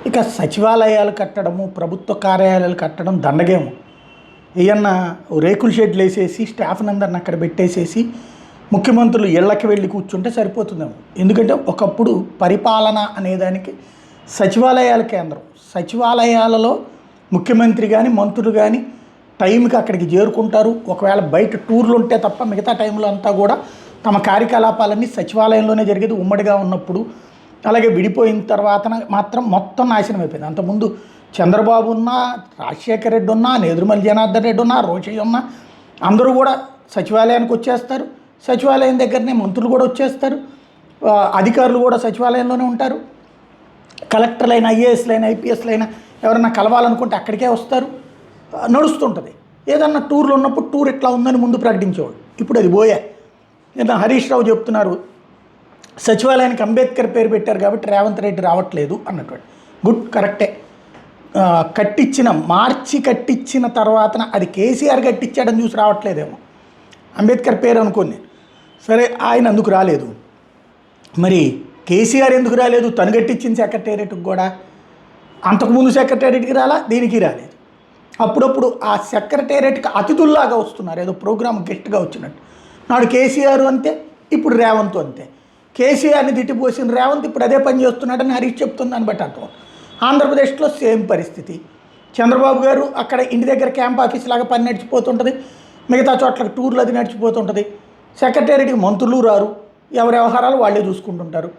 ఇక సచివాలయాలు కట్టడము, ప్రభుత్వ కార్యాలయాలు కట్టడం దండగేమో. ఏమన్నా రేకుల షెడ్లు వేసేసి స్టాఫ్ని అందరిని అక్కడ పెట్టేసేసి ముఖ్యమంత్రులు ఇళ్ళకి వెళ్ళి కూర్చుంటే సరిపోతుందేమో. ఎందుకంటే ఒకప్పుడు పరిపాలన అనేదానికి సచివాలయాల కేంద్రం. సచివాలయాలలో ముఖ్యమంత్రి కానీ మంత్రులు కానీ టైంకి అక్కడికి చేరుకుంటారు. ఒకవేళ బయట టూర్లు ఉంటే తప్ప మిగతా టైంలో అంతా కూడా తమ కార్యకలాపాలన్నీ సచివాలయంలోనే జరిగేది ఉమ్మడిగా ఉన్నప్పుడు. అలాగే విడిపోయిన తర్వాత మాత్రం మొత్తం నాశనం అయిపోయింది. అంతకుముందు చంద్రబాబు ఉన్నా, రాజశేఖర రెడ్డి ఉన్నా, నేదురుమల్లి జనార్దన్ రెడ్డి ఉన్నా, రోషయ్య ఉన్నా, అందరూ కూడా సచివాలయానికి వచ్చేస్తారు. సచివాలయం దగ్గరనే మంత్రులు కూడా వచ్చేస్తారు. అధికారులు కూడా సచివాలయంలోనే ఉంటారు. కలెక్టర్లైనా, ఐఏఎస్లైనా, ఐపీఎస్లైనా ఎవరైనా కలవాలనుకుంటే అక్కడికే వస్తారు. నడుస్తుంటుంది. ఏదన్నా టూర్లు ఉన్నప్పుడు టూర్ ఇట్లా ఉందని ముందు ప్రకటించేవాడు. ఇప్పుడు అది పోయా. నిన్న హరీష్ రావు చెప్తున్నారు, సచివాలయానికి అంబేద్కర్ పేరు పెట్టారు కాబట్టి రేవంత్ రెడ్డి రావట్లేదు అన్నటువంటి. గుడ్, కరెక్టే. మార్చి కట్టించిన తర్వాత అది కేసీఆర్ కట్టించాడని చూసి రావట్లేదేమో. అంబేద్కర్ పేరు అనుకోని సరే, ఆయన అందుకు రాలేదు. మరి కేసీఆర్ ఎందుకు రాలేదు? తను కట్టించిన సెక్రటేరియట్కి కూడా. అంతకుముందు సెక్రటేరియట్కి రాలా, దీనికి రాలేదు. అప్పుడప్పుడు ఆ సెక్రటేరియట్కి అతిథుల్లాగా వస్తున్నారు, ఏదో ప్రోగ్రామ్ గెస్ట్గా వచ్చినట్టు. నాడు కేసీఆర్ అంతే, ఇప్పుడు రేవంత్ అంతే. కేసీఆర్ని తిట్టిపోసిన రేవంత్ ఇప్పుడు అదే పని చేస్తున్నాడని హరీష్ చెప్తుందని బట్టి అర్థం. ఆంధ్రప్రదేశ్లో సేమ్ పరిస్థితి. చంద్రబాబు గారు అక్కడ ఇంటి దగ్గర క్యాంప్ ఆఫీస్ లాగా పని నడిచిపోతుంటుంది, మిగతా చోట్లకి టూర్లు అది నడిచిపోతుంటుంది. సెక్రటేరియట్కి మంత్రులు రారు, ఎవరి వ్యవహారాలు వాళ్ళే చూసుకుంటుంటారు.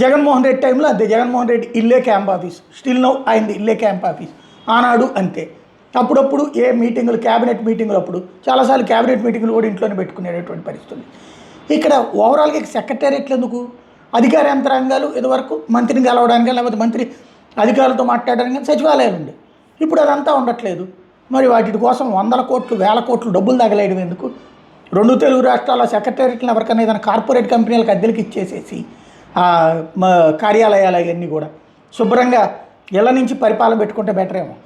జగన్మోహన్ రెడ్డి టైంలో అంతే. జగన్మోహన్ రెడ్డి ఇల్లే క్యాంప్ ఆఫీస్, స్టిల్ నౌ ఆయన ఇల్లే క్యాంప్ ఆఫీస్. ఆనాడు అంతే. అప్పుడప్పుడు ఏ మీటింగులు, క్యాబినెట్ మీటింగులు, అప్పుడు చాలాసార్లు క్యాబినెట్ మీటింగులు కూడా ఇంట్లోనే పెట్టుకునేటటువంటి పరిస్థితులు. ఇక్కడ ఓవరాల్గా సెక్రటేరియట్లు ఎందుకు? అధికార యంత్రాంగాలు ఇదివరకు మంత్రిని కలవడానికి లేకపోతే మంత్రి అధికారులతో మాట్లాడడానికి సచివాలయాలు ఉండే. ఇప్పుడు అదంతా ఉండట్లేదు. మరి వాటి కోసం వందల కోట్లు, వేల కోట్లు డబ్బులు తగలేయడం ఎందుకు? 2 తెలుగు రాష్ట్రాల సెక్రటేరియట్లను ఎవరికైనా ఏదైనా కార్పొరేట్ కంపెనీలకు అద్దెలకు ఇచ్చేసేసి కార్యాలయాలు అవన్నీ కూడా శుభ్రంగా ఇళ్ళ నుంచి పరిపాలన పెట్టుకుంటే బెటర్ ఏమో.